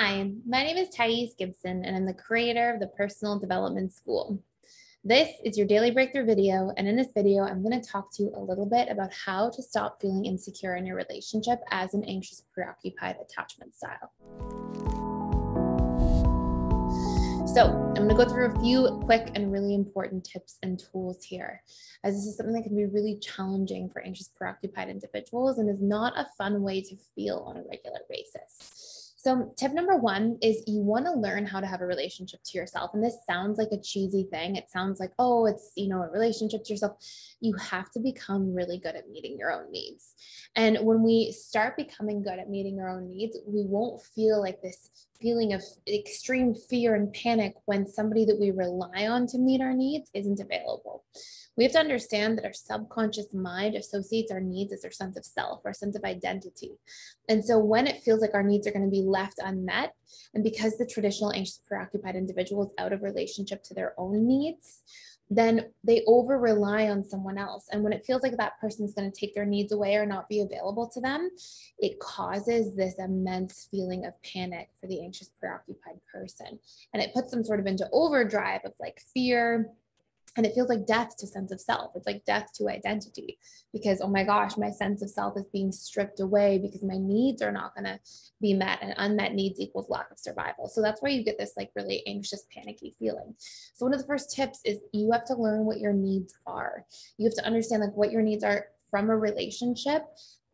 Hi, my name is Thais Gibson, and I'm the creator of the Personal Development School. This is your daily breakthrough video, and in this video, I'm going to talk to you a little bit about how to stop feeling insecure in your relationship as an anxious, preoccupied attachment style. So I'm going to go through a few quick and really important tips and tools here, as this is something that can be really challenging for anxious, preoccupied individuals and is not a fun way to feel on a regular basis. So tip number one is you want to learn how to have a relationship to yourself. And this sounds like a cheesy thing. It sounds like, oh, it's, a relationship to yourself. You have to become really good at meeting your own needs. And when we start becoming good at meeting our own needs, we won't feel like this feeling of extreme fear and panic when somebody that we rely on to meet our needs isn't available. We have to understand that our subconscious mind associates our needs as our sense of self, our sense of identity. And so when it feels like our needs are going to be left unmet, and because the traditional anxious preoccupied individual is out of relationship to their own needs, then they over rely on someone else. And when it feels like that person is going to take their needs away or not be available to them, it causes this immense feeling of panic for the anxious preoccupied person. And it puts them sort of into overdrive of like fear. And it feels like death to sense of self. It's like death to identity because, oh my gosh, my sense of self is being stripped away because my needs are not going to be met, and unmet needs equals lack of survival. So that's why you get this like really anxious, panicky feeling. So one of the first tips is you have to learn what your needs are. You have to understand like what your needs are from a relationship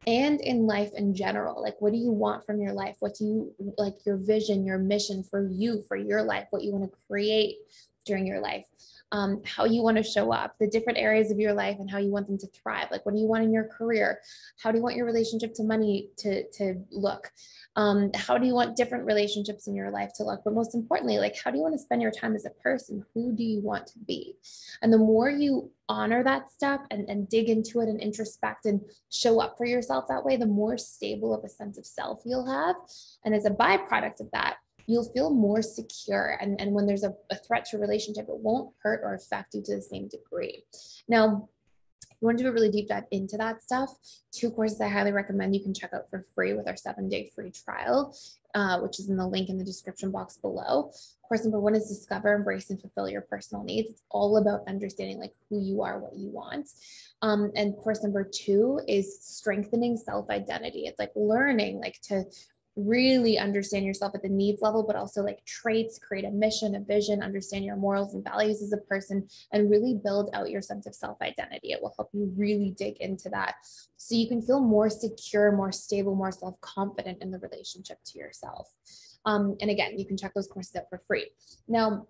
and in life in general. Like, what do you want from your life? What do you like, your vision, your mission for you, for your life, what you want to create during your life, how you want to show up, the different areas of your life and how you want them to thrive. Like, what do you want in your career? How do you want your relationship to money to look? How do you want different relationships in your life to look? But most importantly, like, how do you want to spend your time as a person? Who do you want to be? And the more you honor that stuff and dig into it and introspect and show up for yourself that way, the more stable of a sense of self you'll have. And as a byproduct of that, you'll feel more secure. And when there's a threat to a relationship, it won't hurt or affect you to the same degree. Now, if you want to do a really deep dive into that stuff, 2 courses I highly recommend you can check out for free with our 7-day free trial, which is in the link in the description box below. Course number 1 is Discover, Embrace, and Fulfill Your Personal Needs. It's all about understanding like who you are, what you want. And course number 2 is Strengthening Self-Identity. It's like learning like to really understand yourself at the needs level, but also like traits, create a mission, a vision, understand your morals and values as a person, and really build out your sense of self-identity. It will help you really dig into that so you can feel more secure, more stable, more self-confident in the relationship to yourself. And again, you can check those courses out for free. Now,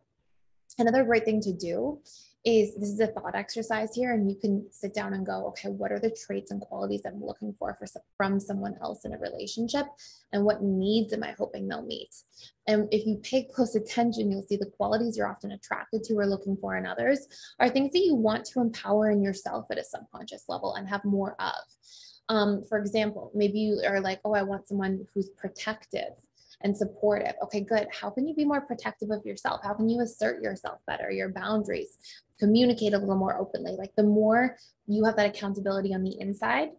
another great thing to do is, this is a thought exercise here, and you can sit down and go, okay, what are the traits and qualities I'm looking for from someone else in a relationship, and what needs am I hoping they'll meet? And if you pay close attention, you'll see the qualities you're often attracted to or looking for in others are things that you want to empower in yourself at a subconscious level and have more of. For example, maybe you are like, oh, I want someone who's protective and supportive. Okay, good. How can you be more protective of yourself? How can you assert yourself better, your boundaries, communicate a little more openly? Like, the more you have that accountability on the inside,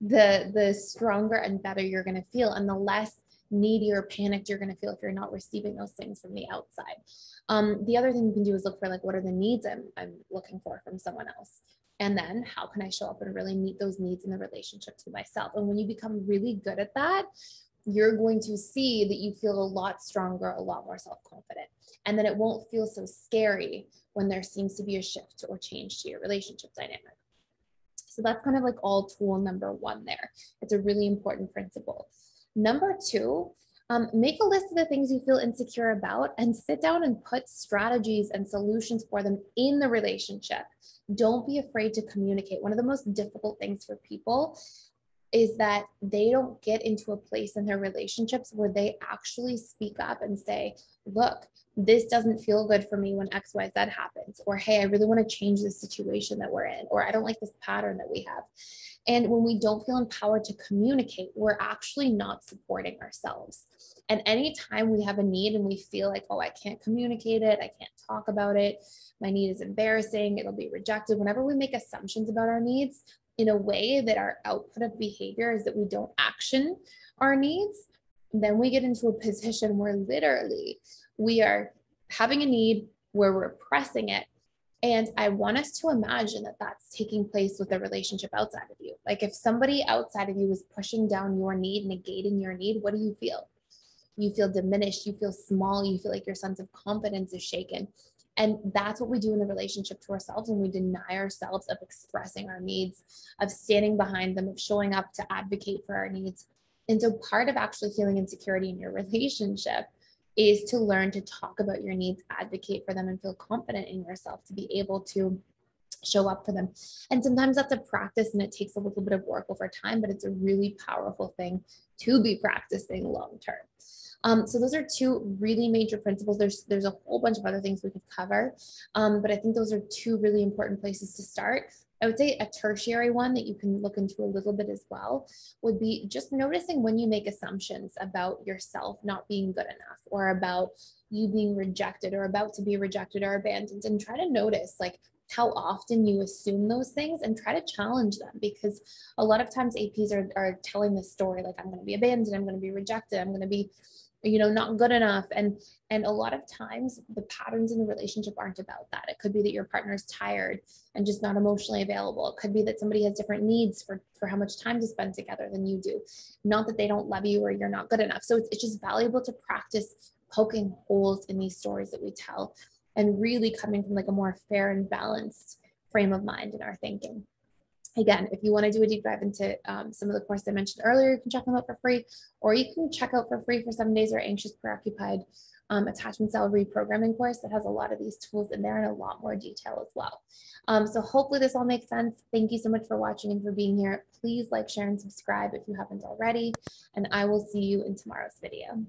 the stronger and better you're going to feel, and the less needy or panicked you're going to feel if you're not receiving those things from the outside. The other thing you can do is look for like, what are the needs I'm looking for from someone else? And then how can I show up and really meet those needs in the relationship to myself? And when you become really good at that, you're going to see that you feel a lot stronger, a lot more self-confident. And then it won't feel so scary when there seems to be a shift or change to your relationship dynamic. So that's kind of like all tool number 1 there. It's a really important principle. Number 2, make a list of the things you feel insecure about and sit down and put strategies and solutions for them in the relationship. Don't be afraid to communicate. One of the most difficult things for people is that they don't get into a place in their relationships where they actually speak up and say, look, this doesn't feel good for me when XYZ happens, or hey, I really want to change this situation that we're in, or I don't like this pattern that we have. And when we don't feel empowered to communicate, we're actually not supporting ourselves. And anytime we have a need and we feel like, oh, I can't communicate it, I can't talk about it, my need is embarrassing, it'll be rejected. Whenever we make assumptions about our needs, in a way that our output of behavior is that we don't action our needs, then we get into a position where literally we are having a need, where we're pressing it. And I want us to imagine that that's taking place with a relationship outside of you. Like if somebody outside of you is pushing down your need, negating your need, what do you feel? You feel diminished, you feel small, you feel like your sense of confidence is shaken. And that's what we do in the relationship to ourselves when we deny ourselves of expressing our needs, of standing behind them, of showing up to advocate for our needs. And so part of actually healing insecurity in your relationship is to learn to talk about your needs, advocate for them, and feel confident in yourself to be able to show up for them. And sometimes that's a practice and it takes a little bit of work over time, but it's a really powerful thing to be practicing long term. So those are two really major principles. There's a whole bunch of other things we could cover, but I think those are two really important places to start. I would say a tertiary one that you can look into a little bit as well would be just noticing when you make assumptions about yourself not being good enough, or about you being rejected or about to be rejected or abandoned, and try to notice like how often you assume those things and try to challenge them, because a lot of times APs are telling this story like, I'm going to be abandoned, I'm going to be rejected, I'm going to be not good enough. And a lot of times the patterns in the relationship aren't about that. It could be that your partner's tired and just not emotionally available. It could be that somebody has different needs for how much time to spend together than you do. Not that they don't love you or you're not good enough. So it's just valuable to practice poking holes in these stories that we tell and really coming from like a more fair and balanced frame of mind in our thinking. Again, if you want to do a deep dive into some of the courses I mentioned earlier, you can check them out for free, or you can check out for free for 7 days our Anxious Preoccupied attachment style reprogramming course that has a lot of these tools in there and a lot more detail as well. So hopefully this all makes sense. Thank you so much for watching and for being here. Please like, share, and subscribe if you haven't already, and I will see you in tomorrow's video.